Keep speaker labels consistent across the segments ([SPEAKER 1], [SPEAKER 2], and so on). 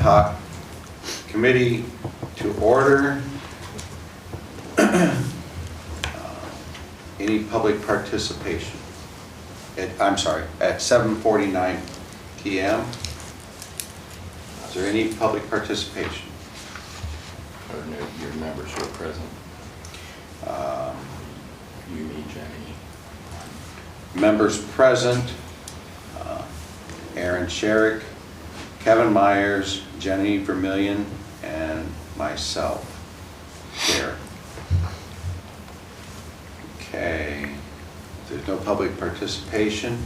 [SPEAKER 1] hoc committee to order. Any public participation? I'm sorry, at 7:49 p.m. Is there any public participation?
[SPEAKER 2] Or no, your members who are present. You, me, Jenny.
[SPEAKER 1] Members present, Aaron Sherrick, Kevin Myers, Jenny Vermillion, and myself, Derek. Okay, if there's no public participation,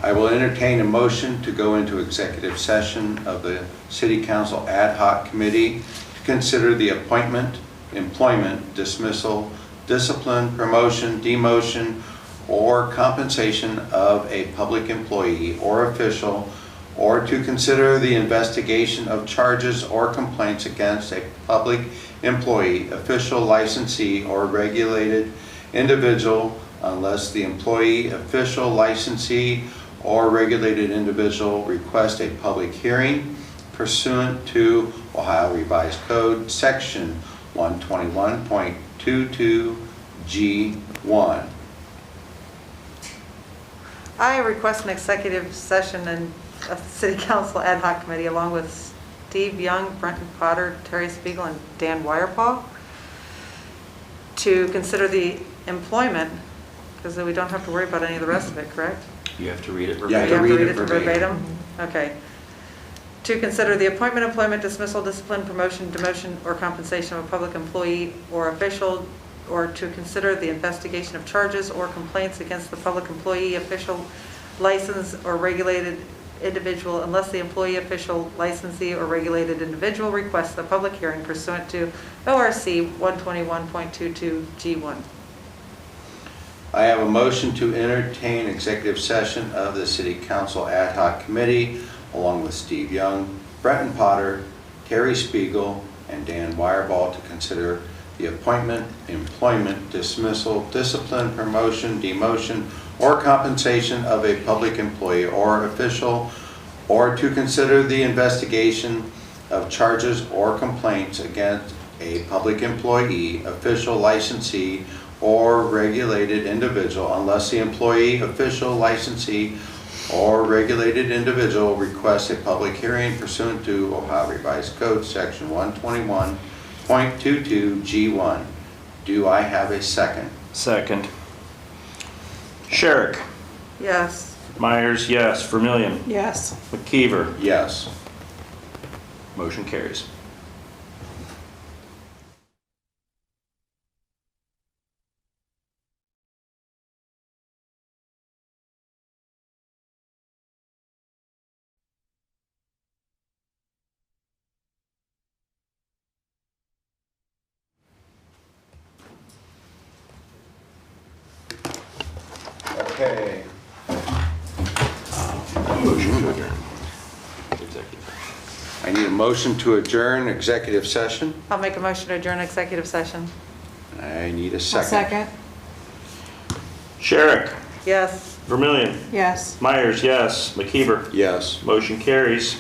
[SPEAKER 1] I will entertain a motion to go into executive session of the City Council Ad Hoc Committee to consider the appointment, employment, dismissal, discipline, promotion, demotion, or compensation of a public employee or official, or to consider the investigation of charges or complaints against a public employee, official, licensee, or regulated individual unless the employee, official, licensee, or regulated individual request a public hearing pursuant to Ohio Revised Code Section 121.22 G1.
[SPEAKER 3] I request an executive session of the City Council Ad Hoc Committee along with Steve Young, Brenton Potter, Terry Spiegel, and Dan Wirepaw to consider the employment, because we don't have to worry about any of the rest of it, correct?
[SPEAKER 2] You have to read it
[SPEAKER 1] Yeah,
[SPEAKER 3] You
[SPEAKER 2] verbatim.
[SPEAKER 3] have to
[SPEAKER 1] read
[SPEAKER 3] read
[SPEAKER 1] it
[SPEAKER 3] it verbatim? Okay. To consider the appointment, employment, dismissal, discipline, promotion, demotion, or compensation of a public employee or official, or to consider the investigation of charges or complaints against the public employee, official, licensed, or regulated individual unless the employee, official, licensee, or regulated individual requests a public hearing pursuant to ORC 121.22 G1.
[SPEAKER 1] I have a motion to entertain executive session of the City Council Ad Hoc Committee along with Steve Young, Brenton Potter, Terry Spiegel, and Dan Wirepaw to consider the appointment, employment, dismissal, discipline, promotion, demotion, or compensation of a public employee or official, or to consider the investigation of charges or complaints against a public employee, official, licensee, or regulated individual unless the employee, official, licensee, or regulated individual requests a public hearing pursuant to Ohio Revised Code Section 121.22 G1. Do I have a second?
[SPEAKER 4] Second. Sherrick.
[SPEAKER 3] Yes.
[SPEAKER 4] Myers, yes. Vermillion.
[SPEAKER 5] Yes.
[SPEAKER 4] McKeever.
[SPEAKER 1] Yes.
[SPEAKER 4] Motion carries.
[SPEAKER 1] Okay.
[SPEAKER 2] Motion to adjourn. Executive.
[SPEAKER 1] I need a motion to adjourn executive session.
[SPEAKER 3] I'll make a motion to adjourn executive session.
[SPEAKER 1] I need a
[SPEAKER 5] A
[SPEAKER 1] second.
[SPEAKER 5] second.
[SPEAKER 4] Sherrick.
[SPEAKER 3] Yes.
[SPEAKER 4] Vermillion.
[SPEAKER 5] Yes.
[SPEAKER 4] Myers, yes. McKeever.
[SPEAKER 1] Yes.
[SPEAKER 4] Motion carries.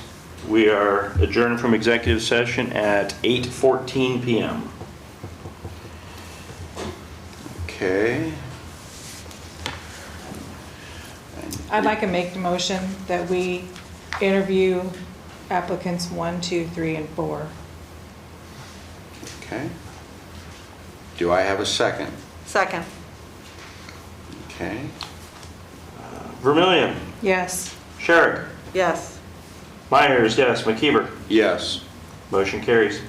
[SPEAKER 4] We are adjourned from executive session at 8:14 p.m.
[SPEAKER 1] Okay.
[SPEAKER 5] I'd like to make the motion that we interview applicants 1, 2, 3, and 4.
[SPEAKER 1] Okay. Do I have a second?
[SPEAKER 3] Second.
[SPEAKER 1] Okay.
[SPEAKER 4] Vermillion.
[SPEAKER 5] Yes.
[SPEAKER 4] Sherrick.
[SPEAKER 3] Yes.
[SPEAKER 4] Myers, yes. McKeever.
[SPEAKER 1] Yes.
[SPEAKER 4] Motion carries.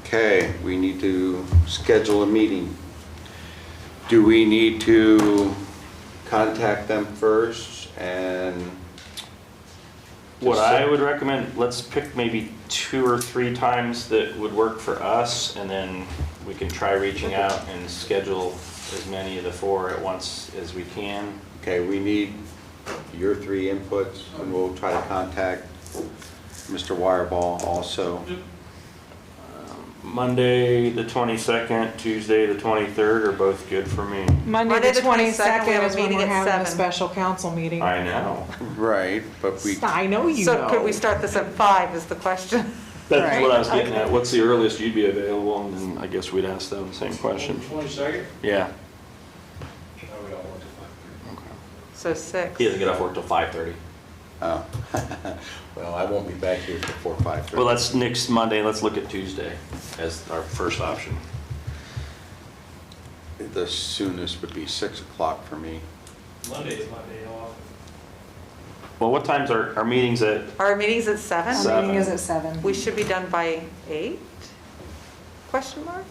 [SPEAKER 1] Okay, we need to schedule a meeting. Do we need to contact them first and?
[SPEAKER 4] What I would recommend, let's pick maybe 2 or 3 times that would work for us, and then we can try reaching out and schedule as many of the 4 at once as we can.
[SPEAKER 1] Okay, we need your 3 inputs, and we'll try to contact Mr. Wirepaw also.
[SPEAKER 4] Monday, the 22nd, Tuesday, the 23rd are both good for me.
[SPEAKER 5] Monday the
[SPEAKER 3] 22nd, we
[SPEAKER 5] 22nd
[SPEAKER 3] have a
[SPEAKER 5] is when
[SPEAKER 3] meeting
[SPEAKER 5] we're
[SPEAKER 3] at
[SPEAKER 5] having a
[SPEAKER 3] 7.
[SPEAKER 5] special council meeting.
[SPEAKER 4] I know.
[SPEAKER 1] Right, but we,
[SPEAKER 5] I know you
[SPEAKER 3] So could we
[SPEAKER 5] know.
[SPEAKER 3] start this at 5 is the question?
[SPEAKER 4] That's
[SPEAKER 5] Right.
[SPEAKER 4] what I was getting at. What's the earliest you'd be available? And then I guess we'd ask them the same question.
[SPEAKER 6] 22nd?
[SPEAKER 4] Yeah.
[SPEAKER 6] No, we don't want to.
[SPEAKER 4] Okay.
[SPEAKER 3] So 6.
[SPEAKER 4] He doesn't get off work till 5:30.
[SPEAKER 1] oh, well, I won't be back here before 5:30.
[SPEAKER 4] Well, that's next Monday. Let's look at Tuesday as our first option.
[SPEAKER 1] The soonest would be 6 o'clock for me.
[SPEAKER 6] Monday is my day off.
[SPEAKER 4] Well, what time's our meetings at?
[SPEAKER 3] Our meeting's at 7?
[SPEAKER 5] Our meeting is at 7.
[SPEAKER 3] We should be done by 8? Question mark?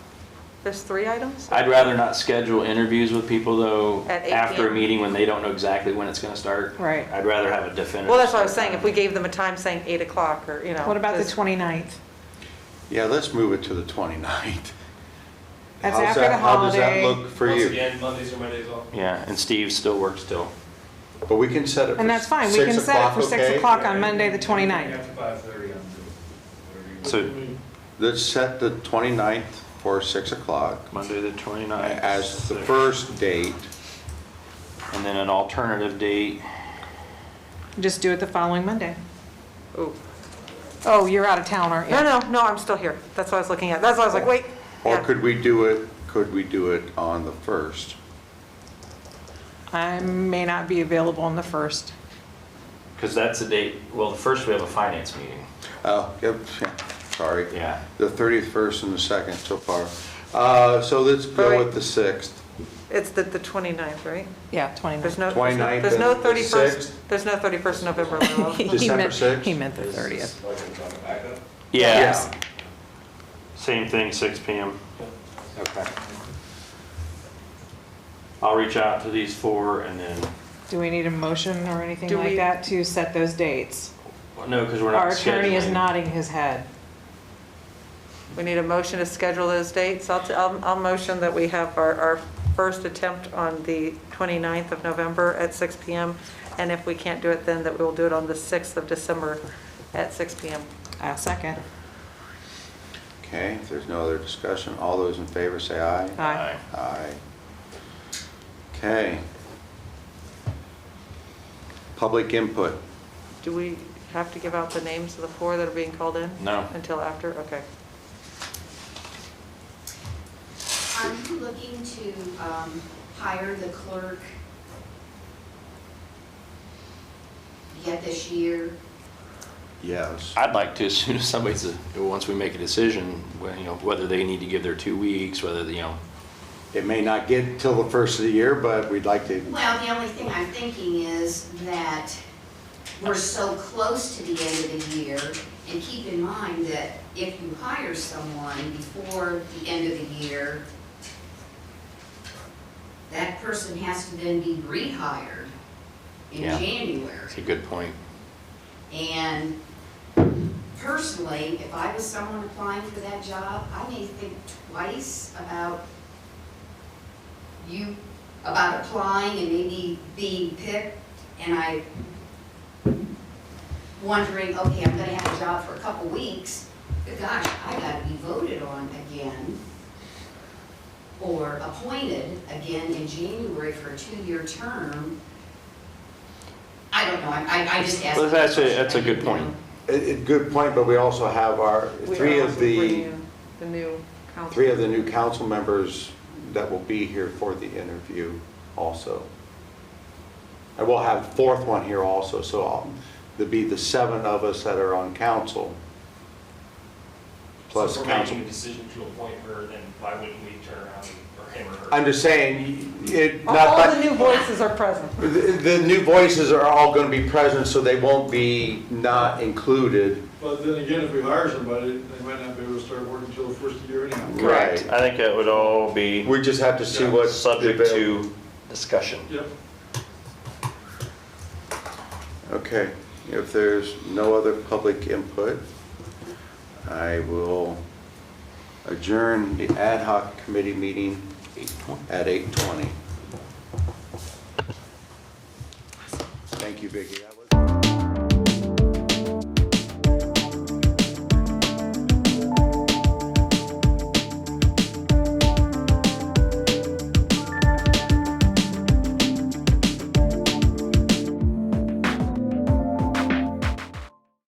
[SPEAKER 3] There's 3 items?
[SPEAKER 4] I'd rather not schedule interviews with people though
[SPEAKER 3] At 8
[SPEAKER 4] after a
[SPEAKER 3] p.m.
[SPEAKER 4] meeting when they don't know exactly when it's gonna start.
[SPEAKER 5] Right.
[SPEAKER 4] I'd rather have a definitive.
[SPEAKER 3] Well, that's what I was
[SPEAKER 4] start
[SPEAKER 3] saying, if
[SPEAKER 4] time.
[SPEAKER 3] we gave them a time saying 8 o'clock or, you know.
[SPEAKER 5] What about the
[SPEAKER 3] this-
[SPEAKER 5] 29th?
[SPEAKER 1] Yeah, let's move it to the 29th.
[SPEAKER 5] That's
[SPEAKER 1] How's
[SPEAKER 5] after
[SPEAKER 1] that-
[SPEAKER 5] the
[SPEAKER 1] How does that
[SPEAKER 5] holiday.
[SPEAKER 1] look for
[SPEAKER 6] Once
[SPEAKER 1] you?
[SPEAKER 6] again, Mondays are my days off.
[SPEAKER 4] Yeah, and Steve still works till.
[SPEAKER 1] But we can set it for
[SPEAKER 5] And that's fine, we
[SPEAKER 1] 6
[SPEAKER 5] can set it for
[SPEAKER 1] o'clock,
[SPEAKER 5] 6
[SPEAKER 1] okay?
[SPEAKER 5] o'clock on Monday, the 29th.
[SPEAKER 6] After 5:30, I'm good.
[SPEAKER 4] So
[SPEAKER 1] Let's set the 29th for 6 o'clock
[SPEAKER 4] Monday the 29th.
[SPEAKER 1] as the first date.
[SPEAKER 4] And then an alternative date.
[SPEAKER 5] Just do it the following Monday.
[SPEAKER 3] Ooh.
[SPEAKER 5] Oh, you're out of town, aren't you?
[SPEAKER 3] No, I'm still here. That's what I was looking at. That's why I was like, wait.
[SPEAKER 1] Or
[SPEAKER 3] Yeah.
[SPEAKER 1] could we do it on the 1st?
[SPEAKER 5] I may not be available on the 1st.
[SPEAKER 4] Because that's the date, well, the first we have a finance meeting.
[SPEAKER 1] Oh, yep, yeah, sorry.
[SPEAKER 4] Yeah.
[SPEAKER 1] The 30th, 1st, and the 2nd so far. So let's go
[SPEAKER 3] Right.
[SPEAKER 1] with the 6th.
[SPEAKER 3] It's the 29th, right?
[SPEAKER 5] Yeah,
[SPEAKER 3] There's
[SPEAKER 5] 29th.
[SPEAKER 3] no,
[SPEAKER 1] 29th
[SPEAKER 3] there's no
[SPEAKER 1] and the
[SPEAKER 3] 31st,
[SPEAKER 1] 6th?
[SPEAKER 3] there's no 31st November. Lilo.
[SPEAKER 5] He
[SPEAKER 1] December
[SPEAKER 5] meant-
[SPEAKER 1] 6th?
[SPEAKER 5] He meant the 30th.
[SPEAKER 6] Like it's on the backup?
[SPEAKER 4] Yeah. Same thing, 6 PM.
[SPEAKER 1] Okay.
[SPEAKER 4] I'll reach out to these 4 and then,
[SPEAKER 5] Do we need a motion or anything
[SPEAKER 3] Do
[SPEAKER 5] like
[SPEAKER 3] we-
[SPEAKER 5] that to set those dates?
[SPEAKER 4] well, no, because we're not
[SPEAKER 5] Our attorney is
[SPEAKER 4] scheduling.
[SPEAKER 5] nodding his head.
[SPEAKER 3] We need a motion to schedule those dates. I'll motion that we have our first attempt on the 29th of November at 6 PM. And if we can't do it then, that we'll do it on the 6th of December at 6 PM.
[SPEAKER 5] A second.
[SPEAKER 1] Okay, if there's no other discussion, all those in favor say aye.
[SPEAKER 5] Aye.
[SPEAKER 1] Aye. Okay. Public input.
[SPEAKER 3] Do we have to give out the names of the 4 that are being called in?
[SPEAKER 4] No.
[SPEAKER 3] Until after? Okay.
[SPEAKER 7] Are you looking to hire the clerk yet this year?
[SPEAKER 1] Yes.
[SPEAKER 4] I'd like to, as soon as somebody's, once we make a decision, whether they need to give their 2 weeks, whether,
[SPEAKER 1] It may not get till the first of the year, but we'd like to,
[SPEAKER 7] Well, the only thing I'm thinking is that we're so close to the end of the year, and keep in mind that if you hire someone before the end of the year, that person has to then be rehired in
[SPEAKER 4] Yeah.
[SPEAKER 7] January.
[SPEAKER 4] it's a good point.
[SPEAKER 7] And personally, if I was someone applying for that job, I may think twice about applying and maybe being picked, and I wondering, okay, I'm gonna have a job for a couple weeks, but gosh, I gotta be voted on again or appointed again in January for a 2-year term. I don't know, I just asked.
[SPEAKER 4] Well, that's a
[SPEAKER 7] I
[SPEAKER 4] good
[SPEAKER 7] didn't
[SPEAKER 4] point.
[SPEAKER 7] know.
[SPEAKER 1] good point, but we also have
[SPEAKER 3] We
[SPEAKER 1] three
[SPEAKER 3] are
[SPEAKER 1] of
[SPEAKER 3] also
[SPEAKER 1] the
[SPEAKER 3] bringing the new council.
[SPEAKER 1] new council members that will be here for the interview also. And we'll have a 4th one here also, so there'll be the 7 of us that are on council. Plus
[SPEAKER 6] So if we're
[SPEAKER 1] council.
[SPEAKER 6] making a decision to appoint her, then why wouldn't we turn around or him or her?
[SPEAKER 1] I'm just saying,
[SPEAKER 3] All the new voices are present.
[SPEAKER 1] the new voices are all going to be present, so they won't be not included.
[SPEAKER 8] But then again, if we hire somebody, they might not be able to start working until the first of the year anyhow.
[SPEAKER 1] Right.
[SPEAKER 4] I think it would all be
[SPEAKER 1] We just have to see
[SPEAKER 8] Yeah.
[SPEAKER 1] what's
[SPEAKER 4] subject
[SPEAKER 1] available.
[SPEAKER 4] to discussion.
[SPEAKER 8] Yep.
[SPEAKER 1] Okay, if there's no other public input, I will adjourn the ad hoc committee meeting at 8:20. Thank you, Vicki.